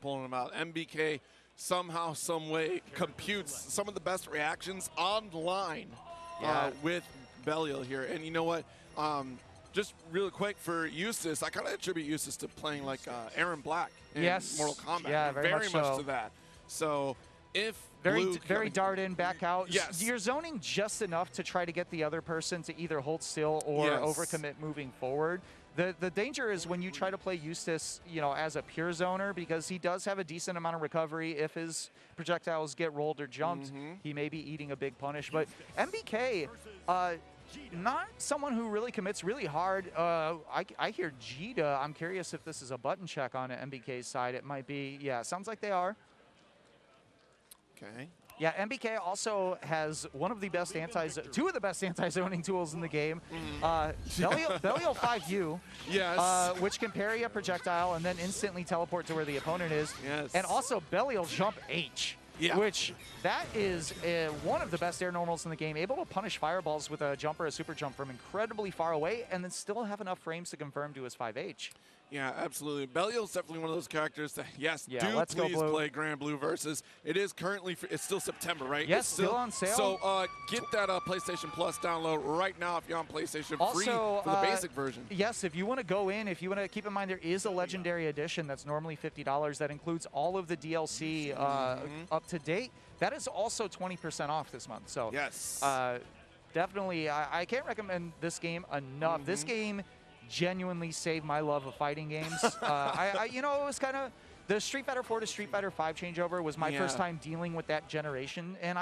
pulling them out. MBK somehow, some way computes some of the best reactions online with Belial here. And you know what? Just real quick for Eustace, I kind of attribute Eustace to playing like Aaron Black in Mortal Kombat. Yeah, very much so. to that. So if very dart in, back out. Yes. You're zoning just enough to try to get the other person to either hold still or overcommit moving forward. The danger is when you try to play Eustace, you know, as a pure zoner, because he does have a decent amount of recovery. If his projectiles get rolled or jumped, he may be eating a big punish. But MBK, not someone who really commits really hard. I hear Jita. I'm curious if this is a button check on MBK's side. It might be. Yeah, sounds like they are. Okay. Yeah, MBK also has one of the best two of the best anti-zoning tools in the game. Belial 5U, which can parry a projectile and then instantly teleport to where the opponent is. Yes. And also Belial Jump H, which that is one of the best air normals in the game, able to punish fireballs with a jump or a super jump from incredibly far away and then still have enough frames to confirm to his 5H. Yeah, absolutely. Belial's definitely one of those characters that, let's please go, BLOO. play Grand Blue versus. It is currently, it's still September, right? Yes, it's still on sale. So get that PlayStation Plus download right now if you're on PlayStation, also, free for the basic version. Yes, if you want to go in, if you want to keep in mind there is a Legendary Edition that's normally $50 that includes all of the DLC up to date. That is also 20% off this month. So yes, definitely, I can't recommend this game enough. This game genuinely saved my love of fighting games. You know, it was kind of the Street Fighter 4 to Street Fighter 5 changeover was my first time dealing with that generation, and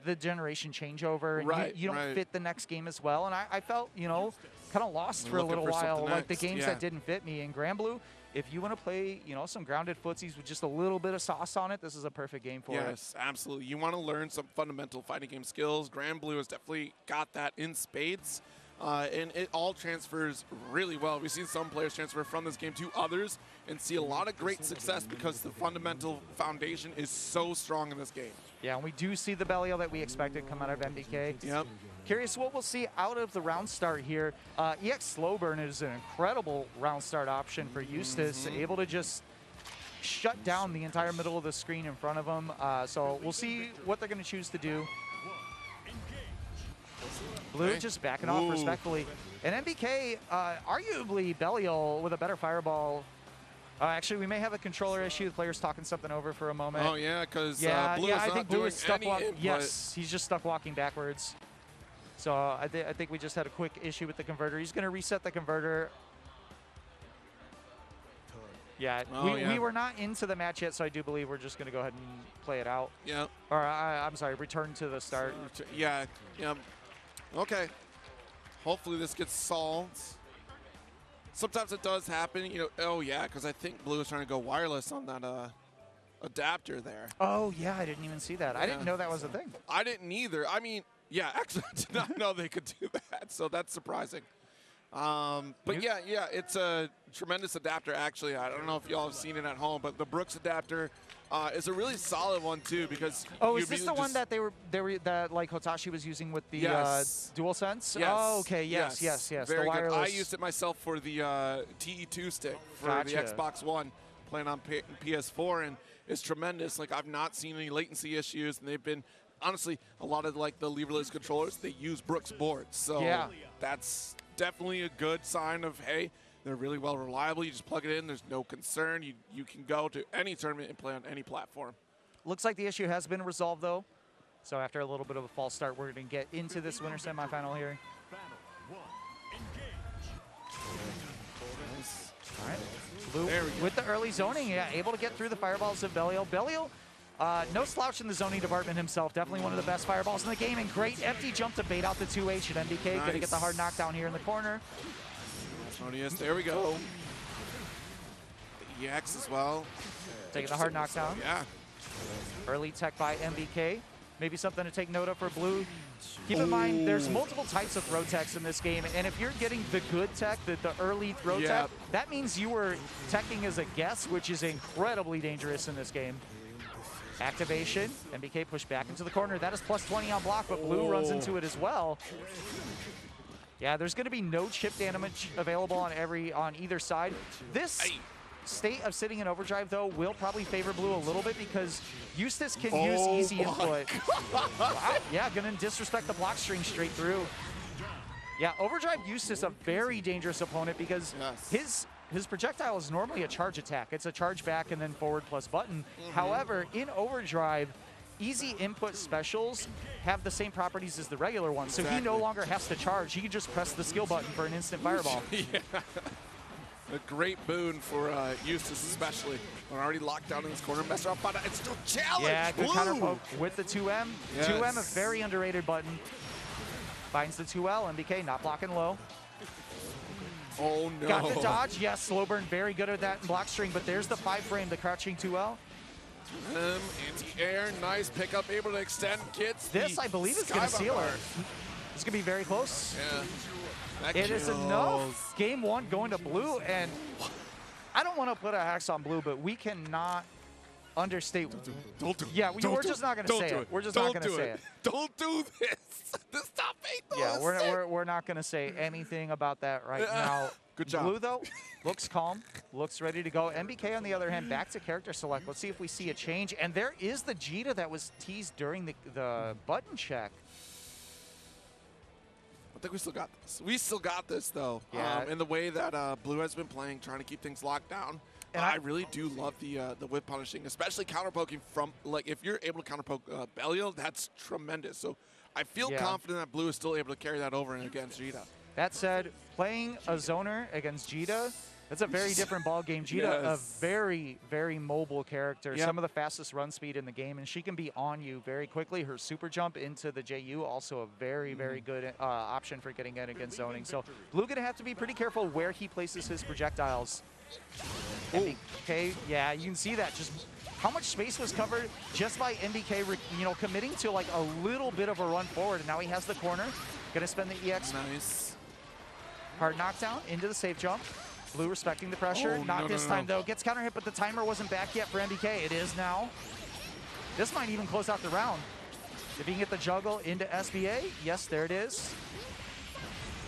the generation changeover, and you don't fit the next game as well, and I felt, you know, kind of lost for a little while, like the games that didn't fit me. In Grand Blue, if you want to play, you know, some grounded footsies with just a little bit of sauce on it, this is a perfect game for it. Yes, absolutely. You want to learn some fundamental fighting game skills. Grand Blue has definitely got that in spades. And it all transfers really well. We've seen some players transfer from this game to others and see a lot of great success because the fundamental foundation is so strong in this game. Yeah, and we do see the Belial that we expected come out of MBK. Yep. Curious what we'll see out of the round start here. EX Slow Burn is an incredible round start option for Eustace, able to just shut down the entire middle of the screen in front of him. So we'll see what they're going to choose to do. BLOO just backing off respectfully. And MBK, arguably Belial with a better fireball. Actually, we may have a controller issue. The player's talking something over for a moment. Oh, yeah, because BLOO I think BLOO is stuck. Yes, yes, he's just stuck walking backwards. So I think we just had a quick issue with the converter. He's going to reset the converter. Yeah, we were not into the match yet, so I do believe we're just going to go ahead and play it out. Yeah. Or I'm sorry, return to the start. Yeah. Okay. Hopefully this gets solved. Sometimes it does happen, you know. Oh yeah, because I think BLOO is trying to go wireless on that adapter there. Oh yeah, I didn't even see that. I didn't know that was a thing. I didn't either. I mean, yeah, actually, I did not know they could do that. So that's surprising. But yeah, it's a tremendous adapter. Actually, I don't know if y'all have seen it at home, but the Brooks adapter is a really solid one too, because is this the one that they were that like Hotashi was using with the DualSense? Yes. Oh, okay, yes. Very the wireless. good. I used it myself for the TE2 stick for the Xbox One, playing on PS4, and it's tremendous. Like, I've not seen any latency issues, and they've been honestly a lot of like the leverless controllers. They use Brooks boards, so that's definitely a good sign of, hey, they're really well reliable. You just plug it in. There's no concern. You can go to any tournament and play on any platform. Looks like the issue has been resolved, though. So after a little bit of a false start, we're going to get into this winter semifinal here. Nice. All right. BLOO with the early zoning, able to get through the fireballs of Belial. Belial, no slouch in the zoning department himself. Definitely one of the best fireballs in the game. And great empty jump to bait out the 2H at MBK. Going to get the hard knockdown here in the corner. There we go. The EX as well. Taking the hard knockdown. Yeah. Early tech by MBK. Maybe something to take note of for BLOO. Keep in mind, there's multiple types of throw techs in this game, and if you're getting the good tech, the early throw tech, that means you were teching as a guess, which is incredibly dangerous in this game. Activation. MBK pushed back into the corner. That is plus 20 on block, but BLOO runs into it as well. Yeah, there's going to be no chip damage available on either side. This state of sitting in overdrive, though, will probably favor Blue a little bit because Eustace can use easy input. Wow. Yeah, gonna disrespect the block string straight through. Yeah, overdrive Eustace, a very dangerous opponent because his projectile is normally a charge attack. It's a charge back and then forward plus button. However, in overdrive, easy input specials have the same properties as the regular ones, so he no longer has to charge. He can just press the skill button for an instant fireball. Yeah. A great boon for Eustace especially. We're already locked down in this corner. Mess around, find out. It's still challenged. Yeah, good counter poke with the 2M. Yes. 2M, a very underrated button. Finds the 2L. MBK not blocking low. Oh, no. Got the dodge. Yes, slow burn, very good at that in block string, but there's the 5-frame, the crouching 2L. Anti-air, nice pickup, able to extend, gets this, I believe, is going to seal her. It's going to be very close. Yeah. It is enough. Game 1 going to Blue, and I don't want to put a hex on Blue, but we cannot understate. Don't do it. Yeah, we're just not going to say it. We're just not going to say it. Don't do this. This top 8, yeah, we're not going to say anything about that right now. Good job. Blue, though, looks calm, looks ready to go. MBK, on the other hand, back to character select. Let's see if we see a change. And there is the Jita that was teased during the button check. I think we still got this. We still got this, though. Yeah. In the way that Blue has been playing, trying to keep things locked down. And I really do love the whip punishing, especially counter poking from, like, if you're able to counter poke Belial, that's tremendous. So I feel confident that Blue is still able to carry that over against Jita. That said, playing a zoner against Jita, that's a very different ball game. Jita, a very, very mobile character, some of the fastest run speed in the game, and she can be on you very quickly. Her super jump into the JU, also a very, very good option for getting in against zoning. So Blue gonna have to be pretty careful where he places his projectiles. MBK, yeah, you can see that. Just how much space was covered just by MBK, committing to like a little bit of a run forward, and now he has the corner. Gonna spend the EX. Nice. Hard knockdown into the safe jump. Blue respecting the pressure. Not this time, though. Gets counter hit, but the timer wasn't back yet for MBK. It is now. This might even close out the round. If he can get the juggle into SBA, yes, there it is.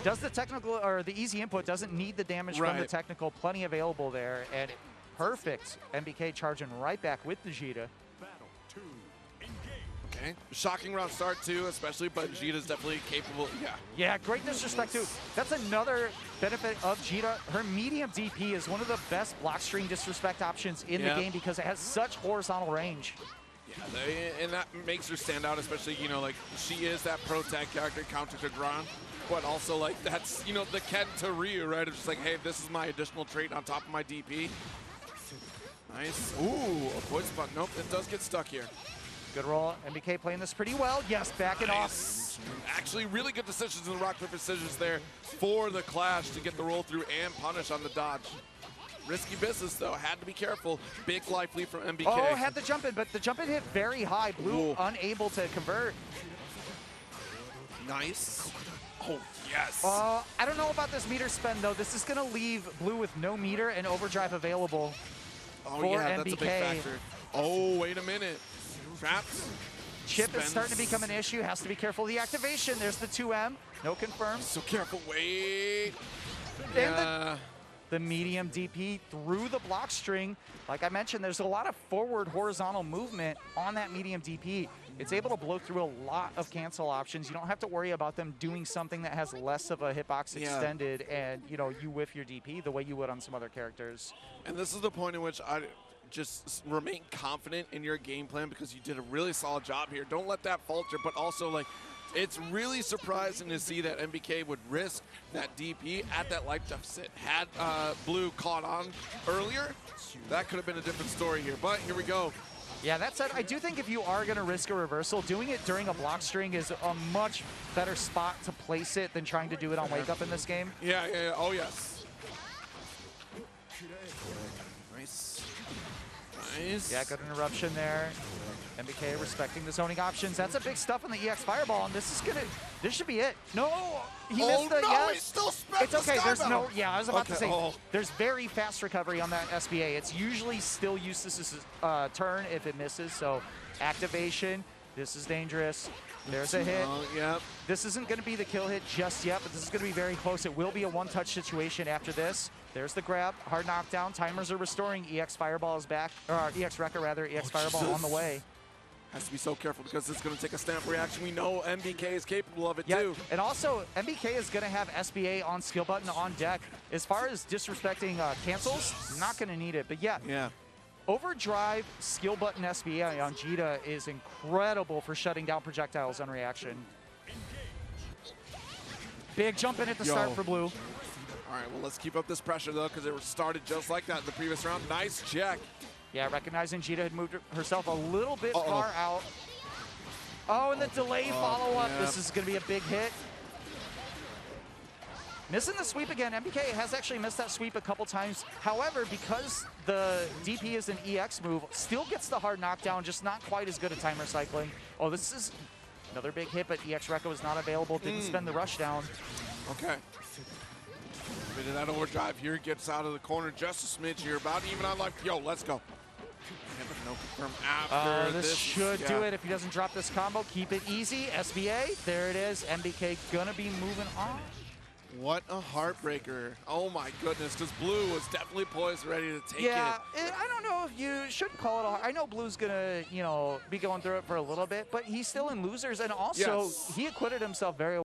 Does the technical, or the easy input doesn't need the damage from the technical. Plenty available there, and perfect. MBK charging right back with the Jita. Okay. Shocking round start, too, especially, but Jita's definitely capable. Yeah, great disrespect, too. That's another benefit of Jita. Her medium DP is one of the best block string disrespect options in the game because it has such horizontal range. Yeah, and that makes her stand out, especially, like, she is that pro tag character, counter to Gron, but also, like, that's, the Ken to Ryu, right? It's just like, hey, this is my additional trait on top of my DP. Nice. Ooh, avoid spot. Nope, it does get stuck here. Good roll. MBK playing this pretty well. Yes, backing off. Actually, really good decisions in the rock, paper, scissors there for the clash to get the roll through and punish on the dodge. Risky business, though. Had to be careful. Big life lead from MBK. Oh, had the jump in, but the jump in hit very high. Blue unable to convert. Nice. Oh, yes. I don't know about this meter spend, though. This is going to leave Blue with no meter and overdrive available for MBK. That's a big factor. Oh, wait a minute. Traps. Chip is starting to become an issue. Has to be careful of the activation. There's the 2M. No confirm. So careful. Wait. And the medium DP through the block string. Like I mentioned, there's a lot of forward horizontal movement on that medium DP. It's able to blow through a lot of cancel options. You don't have to worry about them doing something that has less of a hitbox extended and, you whiff your DP the way you would on some other characters. And this is the point in which I just remain confident in your game plan because you did a really solid job here. Don't let that falter, but also, like, it's really surprising to see that MBK would risk that DP at that life deficit. Had Blue caught on earlier, that could have been a different story here, but here we go. Yeah, that said, I do think if you are going to risk a reversal, doing it during a block string is a much better spot to place it than trying to do it on wake up in this game. Yeah. Oh, yes. Nice. Yeah, good interruption there. MBK respecting the zoning options. That's a big stuff on the EX Fireball, and this should be it. No, he missed the he still spent It's okay. There's no. Yeah, I was about to say. Oh. There's very fast recovery on that SBA. It's usually still Eustace's turn if it misses. So activation. This is dangerous. There's a hit. Yep. This isn't going to be the kill hit just yet, but this is going to be very close. It will be a one-touch situation after this. There's the grab, hard knockdown. Timers are restoring. EX Fireball is back, or EX Rekka rather. EX Fireball Jesus. on the way. Has to be so careful because it's going to take a snap reaction. We know MBK is capable of it Yeah, too. and also MBK is going to have SBA on skill button on deck. As far as disrespecting cancels, not going to need it. But yeah, overdrive skill button SBA on Jita is incredible for shutting down projectiles on reaction. Big jump in at the start for Blue. All right, well, let's keep up this pressure, though, because it started just like that in the previous round. Nice check. Yeah, recognizing Jita had moved herself a little bit far out. Oh, and the delay follow-up. Yeah. This is going to be a big hit. Missing the sweep again. MBK has actually missed that sweep a couple times. However, because the DP is an EX move, still gets the hard knockdown, just not quite as good at timer cycling. Oh, this is another big hit, but EX Rekka was not available. Didn't spend the rush down. Okay. Bit of that overdrive here, gets out of the corner just a smidge here. About even on life. Yo, let's go. Yeah, but no confirm after this should do it if he doesn't drop this combo. Keep it easy. SBA, there it is. MBK gonna be moving on. What a heartbreaker. Oh my goodness, because Blue was definitely poised, ready to take it. Yeah, I don't know if you should call it I know Blue's gonna, be going through it for a little bit, but he's still in losers, and also he acquitted himself very well.